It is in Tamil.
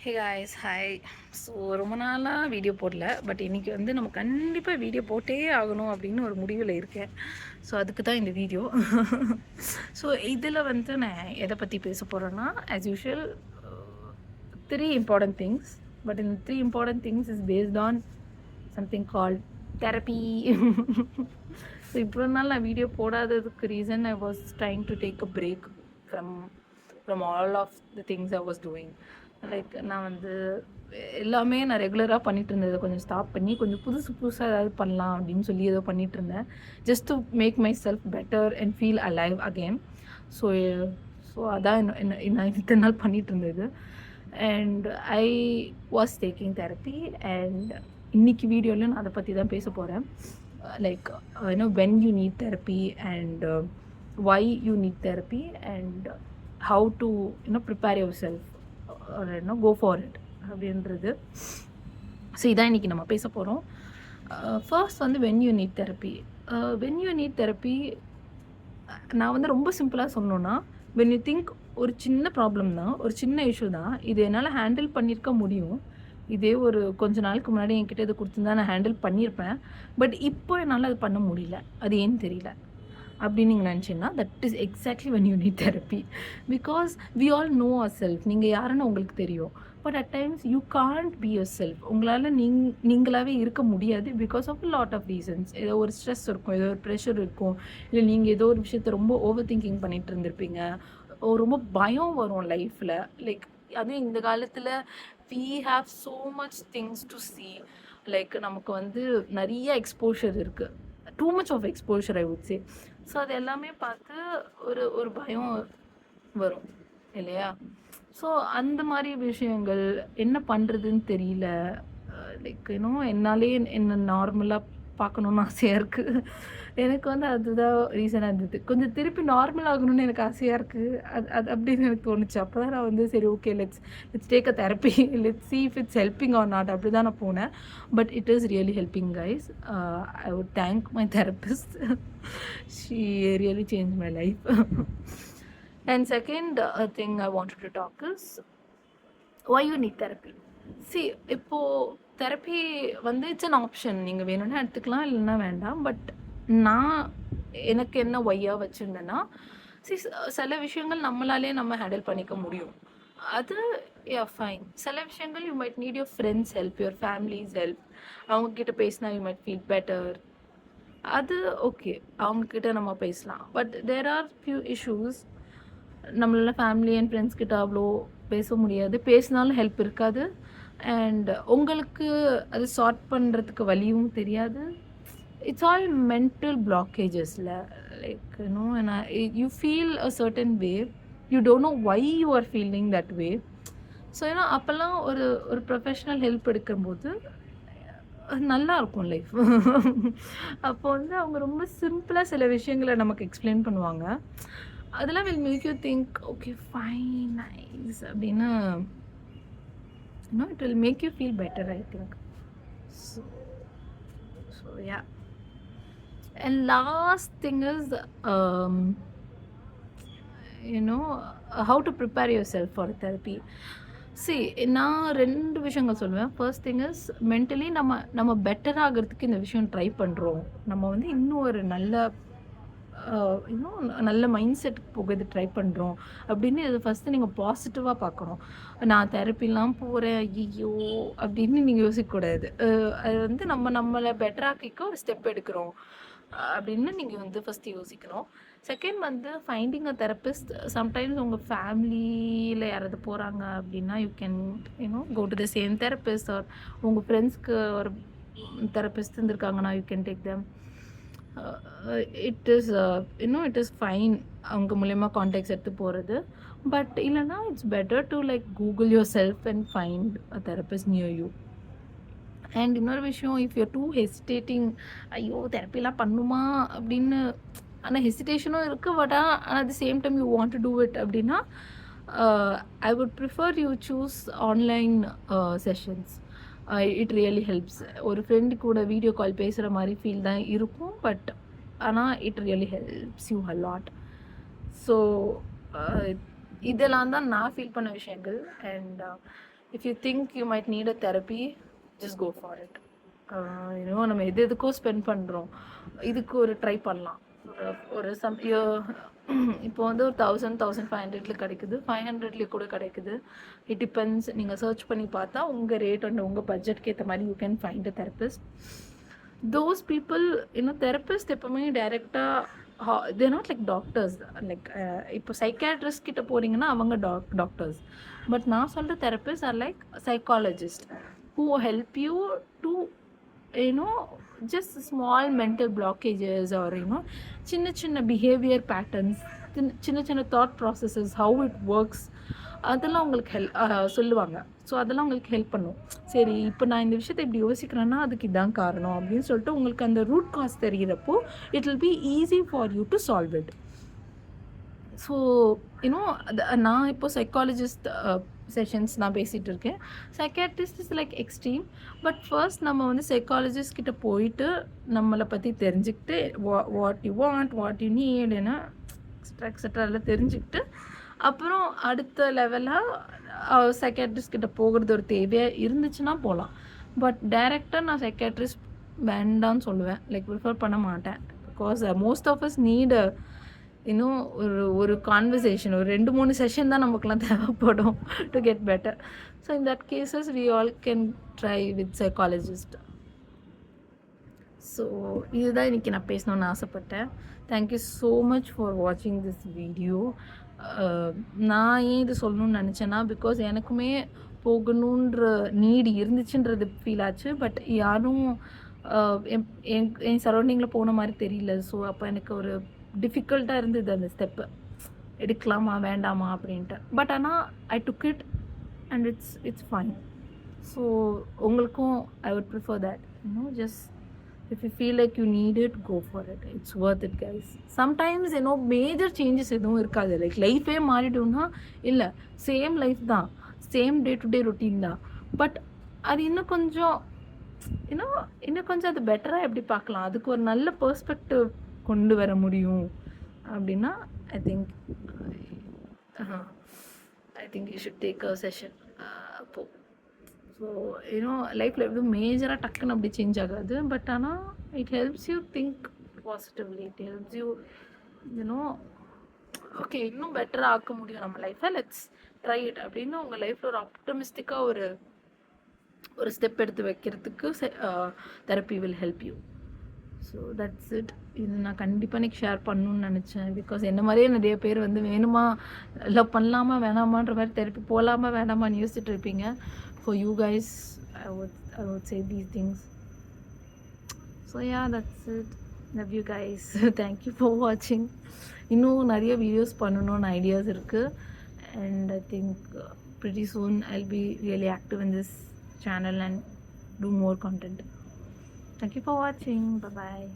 Hey guys hi. ஸோ ரொம்ப நாளாக வீடியோ போடல, பட் இன்றைக்கி வந்து நம்ம கண்டிப்பாக வீடியோ போட்டே ஆகணும் அப்படின்னு ஒரு முடிவில் இருக்கேன். ஸோ அதுக்கு தான் இந்த வீடியோ. ஸோ இதில் வந்து நான் எதை பற்றி பேச போகிறேன்னா, as usual three important things. But இந்த three important things is based on something called therapy. So இவ்வளோ நாள் நான் வீடியோ போடாததுக்கு reason I was trying to take a break from all of the things I was doing. Like நான் வந்து எல்லாமே நான் ரெகுலராக பண்ணிகிட்டு இருந்ததை கொஞ்சம் ஸ்டாப் பண்ணி கொஞ்சம் புதுசாக ஏதாவது பண்ணலாம் அப்படின்னு சொல்லி ஏதோ பண்ணிகிட்டு இருந்தேன், just to make myself better and feel alive again. So so அதான் நான் இத்தனை நாள் பண்ணிகிட்டு இருந்தது. And I was taking therapy. அண்ட் இன்னைக்கு வீடியோவில் நான் அதை பற்றி தான் பேச போகிறேன். Like when you need therapy and why you need therapy and how to prepare yourself or go for it அப்படின்றது. ஸோ இதான் இன்றைக்கி நம்ம பேச போகிறோம். ஃபர்ஸ்ட் வந்து when you need therapy. when you need therapy நான் வந்து ரொம்ப சிம்பிளாக சொன்னோன்னா, when you think ஒரு சின்ன ப்ராப்ளம் தான், ஒரு சின்ன இஷ்யூ தான், இது என்னால் ஹேண்டில் பண்ணியிருக்க முடியும், இதே ஒரு கொஞ்ச நாளுக்கு முன்னாடி என்கிட்ட இது கொடுத்துருந்தா நான் ஹேண்டில் பண்ணியிருப்பேன், பட் இப்போ என்னால் அது பண்ண முடியல, அது ஏன்னு தெரியல அப்படின்னு நீங்கள் நினச்சிங்கன்னா, that is exactly when you need therapy. Because we all know ourselves. நீங்கள் யாருன்னு உங்களுக்கு தெரியும், but at times you can't be yourself. உங்களால் நீங்களாகவே இருக்க முடியாது because of lot of reasons. ஏதோ ஒரு ஸ்ட்ரெஸ் இருக்கும், ஏதோ ஒரு ப்ரெஷர் இருக்கும், இல்லை நீங்கள் ஏதோ ஒரு விஷயத்தை ரொம்ப ஓவர் திங்கிங் பண்ணிகிட்டு இருந்திருப்பீங்க, ரொம்ப பயம் வரும் லைஃப்பில். லைக் அதுவும் இந்த காலத்தில் we have so much things to see. Like நமக்கு வந்து நிறைய எக்ஸ்போஷர் இருக்குது, too much of exposure I would say. So அது எல்லாமே பார்த்து ஒரு பயம் வரும் இல்லையா? ஸோ அந்த மாதிரி விஷயங்கள் என்ன பண்ணுறதுன்னு தெரியல. லைக் என்னாலே என்ன நார்மலாக பார்க்கணுன்னு ஆசையாக இருக்குது. எனக்கு வந்து அதுதான் ரீசனாக இருந்தது. கொஞ்சம் திருப்பி நார்மல் ஆகணும்னு எனக்கு ஆசையாக இருக்குது. அது அப்படின்னு எனக்கு தோணுச்சு. அப்போ தான் நான் வந்து சரி okay let's take a therapy, let's see if it's helping or not, அப்படி தான் நான் போனேன். But it is really helping guys. I would thank my therapist. She really change my life. And second thing I wanted to talk is why you need therapy. See, இப்போது தெரப்பி வந்து இட்ஸ் அன் ஆப்ஷன். நீங்கள் வேணும்னா எடுத்துக்கலாம், இல்லைன்னா வேண்டாம். பட் நான் எனக்கு என்ன ஒய்யாக வச்சுருந்தேன்னா, சில விஷயங்கள் நம்மளாலே நம்ம ஹேண்டில் பண்ணிக்க முடியும், அது ஃபைன். சில விஷயங்கள் you might need your friends help, your families help. அவங்கக்கிட்ட பேசினா யூ மைட் ஃபீல் பெட்டர், அது ஓகே, அவங்கக்கிட்ட நம்ம பேசலாம். But there are few issues நம்மளால ஃபேமிலி அண்ட் ஃப்ரெண்ட்ஸ் கிட்ட அவ்வளோ பேச முடியாது, பேசினாலும் ஹெல்ப் இருக்காது, அண்ட் உங்களுக்கு அது சார்ட் பண்ணுறதுக்கு வழியும் தெரியாது. இட்ஸ் ஆல் மென்டல் பிளாக்கேஜஸில். Like you feel a certain way, you don't know why you are feeling that way. So அப்போல்லாம் ஒரு ப்ரொஃபஷ்னல் ஹெல்ப் எடுக்கும்போது நல்லா இருக்கும் லைஃப். அப்போ வந்து அவங்க ரொம்ப சிம்பிளாக சில விஷயங்களை நமக்கு எக்ஸ்பிளைன் பண்ணுவாங்க. அதெல்லாம் will make you think okay fine nice அப்படின்னு. it will make you feel better, I think. So yeah. And last thing is how to prepare yourself for therapy. See, நான் ரெண்டு விஷயங்கள் சொல்லுவேன். ஃபர்ஸ்ட் திங் இஸ் மென்டலி நம்ம பெட்டர் ஆகிறதுக்கு இந்த விஷயம் ட்ரை பண்ணுறோம், நம்ம வந்து இன்னும் ஒரு நல்ல மைண்ட் செட்டுக்கு போக இது ட்ரை பண்ணுறோம் அப்படின்னு இது ஃபஸ்ட்டு நீங்கள் பாசிட்டிவாக பார்க்கணும். நான் தெரப்பிலாம் போகிறேன் ஐயோ அப்படின்னு நீங்கள் யோசிக்கக்கூடாது. அது வந்து நம்மளை பெட்டராக்கிக்க ஒரு ஸ்டெப் எடுக்கிறோம் அப்படின்னு நீங்கள் வந்து ஃபஸ்ட்டு யோசிக்கணும். செகண்ட் வந்து ஃபைண்டிங் அ தெரபிஸ்ட். சம்டைம்ஸ் உங்கள் ஃபேமிலியில் யாராவது போகிறாங்க அப்படின்னா you can go to the same therapist. Or உங்கள் ஃப்ரெண்ட்ஸ்க்கு ஒரு தெரபிஸ்ட் இருந்திருக்காங்கன்னா you can take them. It is fine அவங்க மூலயமா கான்டாக்ட்ஸ் எடுத்து போகிறது. பட் இல்லைனா it's better to like Google yourself and find a therapist near you. And இன்னொரு விஷயம், இஃப் யூர் டூ ஹெசிடேட்டிங், ஐயோ தெரப்பிலாம் பண்ணுமா அப்படின்னு, ஆனால் ஹெசிடேஷனும் இருக்குது, but at the same time you want to do it அப்படின்னா I would prefer you choose online sessions. It really helps. ஒரு ஃப்ரெண்டு கூட வீடியோ கால் பேசுகிற மாதிரி ஃபீல் தான் இருக்கும், பட் ஆனால் it really helps you a lot. So இதெல்லாம் தான் நான் ஃபீல் பண்ண விஷயங்கள். And if you think you might need a therapy, just go for it. நம்ம எதுக்கோ ஸ்பெண்ட் பண்ணுறோம், இதுக்கு ஒரு ட்ரை பண்ணலாம். ஒரு இப்போ வந்து ஒரு 1500 கிடைக்குது, 500 கூட கிடைக்குது. It depends. நீங்கள் சர்ச் பண்ணி பார்த்தா உங்கள் ரேட் அண்ட் உங்கள் பட்ஜெட்க்கு ஏற்ற மாதிரி you can find a therapist. Those people therapist எப்போவுமே டைரெக்டாக they're not like doctors. Like இப்போ சைக்காட்ரிஸ்ட் கிட்ட போகிறீங்கன்னா அவங்க டாக்டர்ஸ். பட் நான் சொல்கிற therapist are like psychologist who help you to just small mental blockages or சின்ன behavior patterns, சின்ன thought processes, how it works, அதெல்லாம் உங்களுக்கு சொல்லுவாங்க. ஸோ அதெல்லாம் உங்களுக்கு ஹெல்ப் பண்ணும். சரி, இப்போ நான் இந்த விஷயத்தை இப்படி யோசிக்கிறேன்னா அதுக்கு இதான் காரணம் அப்படின்னு சொல்லிட்டு உங்களுக்கு அந்த ரூட் காஸ் தெரிகிறப்போ it will be easy for you to solve it. So நான் இப்போ சைக்காலஜிஸ்ட் செஷன்ஸ் நான் பேசிகிட்டு இருக்கேன். Psychiatrist is like extreme. But first நம்ம வந்து சைக்காலஜிஸ்ட் கிட்ட போயிட்டு நம்மளை பற்றி தெரிஞ்சுக்கிட்டு what you want, what you need, extra எல்லாம் தெரிஞ்சுக்கிட்டு அப்புறம் அடுத்த லெவலாக சைக்காட்ரிஸ்ட் கிட்ட போகிறது ஒரு தேவையாக இருந்துச்சுன்னா போகலாம். பட் டைரெக்டாக நான் சைக்காட்ரிஸ்ட் வேண்டான்னு சொல்லுவேன். லைக் ப்ரிஃபர் பண்ண மாட்டேன். Because most of us need ஒரு கான்வர்சேஷன், ஒரு 2-3 செஷன் தான் நமக்குலாம் தேவைப்படும் to get better. So in that cases we all can try with psychologist. So இதுதான் இன்றைக்கி நான் பேசணுன்னு ஆசைப்பட்டேன். தேங்க்யூ ஸோ மச் ஃபார் வாட்சிங் திஸ் வீடியோ. நான் ஏன் இது சொல்லணும்னு நினச்சேன்னா, பிகாஸ் எனக்குமே போகணுன்ற நீடு இருந்துச்சுன்றது ஃபீல் ஆச்சு. பட் யாரும் என் சரௌண்டிங்கில் போன மாதிரி தெரியல. ஸோ அப்போ எனக்கு ஒரு டிஃபிகல்ட்டாக இருந்தது அந்த ஸ்டெப்பு எடுக்கலாமா வேண்டாமா அப்படின்ட்டு. பட் ஆனால் I took it and it's fine. So உங்களுக்கும் I would prefer that just if you feel like you need it, go for it. It's worth it, guys. Sometimes major changes எதுவும் இருக்காது. லைக் லைஃபே மாறிடும்னா இல்லை, சேம் லைஃப் தான், same day to day routine தான். பட் அது இன்னும் கொஞ்சம் அது பெட்டராக எப்படி பார்க்கலாம், அதுக்கு ஒரு நல்ல பெர்ஸ்பெக்டிவ் கொண்டு வர முடியும் அப்படின்னா I think you should take a session. அப்போது ஸோ லைஃப்பில் எதுவும் மேஜராக டக்குன்னு அப்படி சேஞ்ச் ஆகாது. பட் ஆனால் it helps you think positively. It helps you okay இன்னும் பெட்டராக ஆக்க முடியும் நம்ம லைஃப்பை, லெட்ஸ் ட்ரை இட் அப்படின்னு உங்கள் லைஃப்பில் ஒரு ஆப்டமிஸ்டிக்காக ஒரு ஸ்டெப் எடுத்து வைக்கிறதுக்கு therapy will help you. So that's it. இது நான் கண்டிப்பாக எனக்கு ஷேர் பண்ணணுன்னு நினச்சேன். பிகாஸ் என்ன மாதிரியே நிறைய பேர் வந்து வேணுமா லவ் பண்ணலாமா வேணாமான்ற மாதிரி தெரப்பி போகலாமா வேணாமான்னு யோசிச்சுட்டு இருப்பீங்க. For you guys, I would say these things. So yeah, that's it. Love you guys. Thank you for watching. இன்னும் நிறைய வீடியோஸ் பண்ணணும்னு ஐடியாஸ் இருக்குது. And I think pretty soon I'll be really active in this channel and do more content. Thank you for watching. Bye bye.